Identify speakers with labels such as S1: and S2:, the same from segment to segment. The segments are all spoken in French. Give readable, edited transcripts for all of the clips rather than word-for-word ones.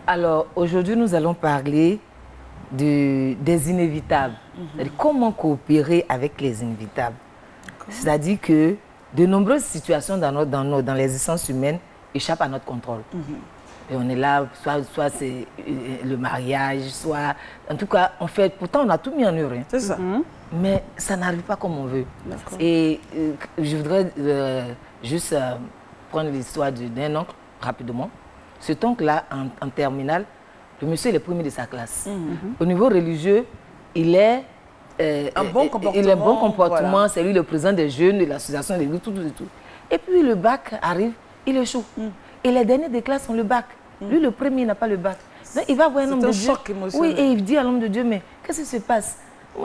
S1: Alors, aujourd'hui, nous allons parler des inévitables. C'est-à-dire comment coopérer avec les inévitables. C'est-à-dire que de nombreuses situations dans l'existence humaine échappent à notre contrôle. Et on est là, soit c'est le mariage, soit... En tout cas, en fait, pourtant, on a tout mis en œuvre. Hein.
S2: C'est ça.
S1: Mais ça n'arrive pas comme on veut. Et je voudrais juste prendre l'histoire d'un oncle, rapidement. Cet oncle-là, en terminale, le monsieur est le premier de sa classe. Au niveau religieux, il est...
S2: un bon comportement.
S1: Il a un bon comportement,
S2: voilà.
S1: c'est lui le président des jeunes, de l'association, de tout. Et puis le bac arrive, il échoue. Et les derniers des classes ont le bac. Lui, le premier, n'a pas le bac. Donc, il va voir un homme de Dieu.
S2: C'est un choc émotionnel.
S1: Oui, et il dit à l'homme de Dieu, mais qu'est-ce qui se passe?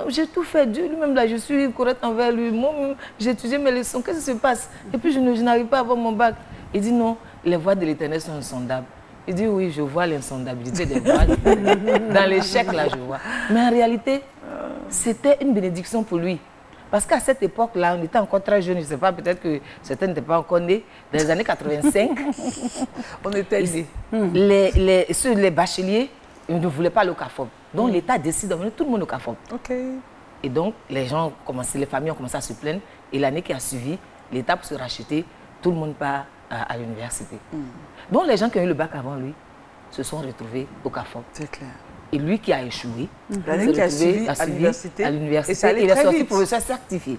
S1: J'ai tout fait, Dieu lui-même là, je suis correct envers lui. Moi, j'ai étudié mes leçons, qu'est-ce qui se passe? Et puis je n'arrive pas à avoir mon bac. Il dit non, les voies de l'Éternel sont insondables. Il dit oui, je vois l'insondabilité des voies. Dans l'échec là, je vois. Mais en réalité, c'était une bénédiction pour lui. Parce qu'à cette époque-là, on était encore très jeunes, je ne sais pas, peut-être que certains n'étaient pas encore nés. Dans les années 85,
S2: on était nés.
S1: Les bacheliers, ils ne voulaient pas le CAFOB. Donc l'État décide d'emmener tout le monde au CAFOB. Et donc les familles ont commencé à se plaindre. Et l'année qui a suivi, l'État pour se racheter, tout le monde part à l'université. Donc les gens qui ont eu le bac avant lui se sont retrouvés au CAFOB.
S2: C'est clair.
S1: Et lui qui a échoué,
S2: l'année qui a suivi à l'université,
S1: il est sorti professeur certifié.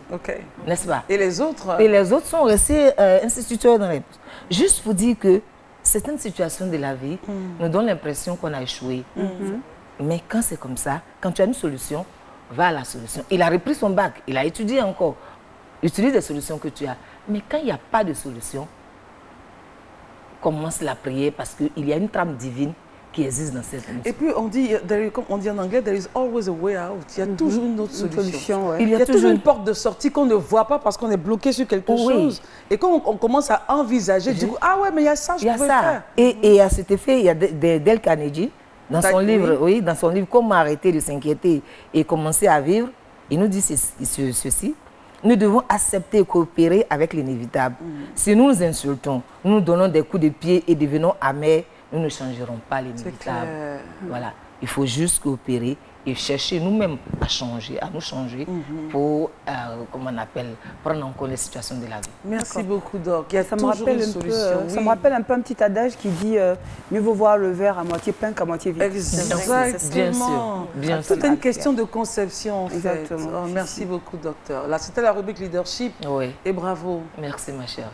S1: N'est-ce pas?
S2: Et les autres?
S1: Et les autres sont restés instituteurs dans les postes. Juste pour dire que certaines situations de la vie nous donnent l'impression qu'on a échoué. Mais quand c'est comme ça, quand tu as une solution, va à la solution. Il a repris son bac, il a étudié encore. Utilise les solutions que tu as. Mais quand il n'y a pas de solution, commence la prière parce qu'il y a une trame divine qui existe dans cette émission.
S2: Et puis on dit, comme on dit en anglais, there is always a way out. Il y a toujours une autre solution.
S1: Il
S2: y a toujours une porte de sortie qu'on ne voit pas parce qu'on est bloqué sur quelque chose. Et quand on commence à envisager, du coup, ah ouais, mais il y a ça, je pouvais faire.
S1: Et à cet effet, il y a Dale Carnegie, dans son livre Comment arrêter de s'inquiéter et commencer à vivre, il nous dit ceci. Nous devons accepter et coopérer avec l'inévitable. Si nous nous insultons, nous donnons des coups de pied et devenons amers, nous ne changerons pas l'inévitable. Voilà. Il faut juste coopérer et chercher nous-mêmes à nous changer pour, comment on appelle, prendre en compte les situations de la vie.
S2: Merci beaucoup, Doc. Il y a
S3: ça me rappelle un peu un petit adage qui dit mieux vaut voir le verre à moitié plein qu'à moitié vide.
S2: Exactement.
S1: Bien sûr.
S2: Tout est une question de conception, en fait. Oh, merci beaucoup, docteur. Là, c'était la rubrique leadership.
S1: Oui.
S2: Et bravo.
S1: Merci, ma chère.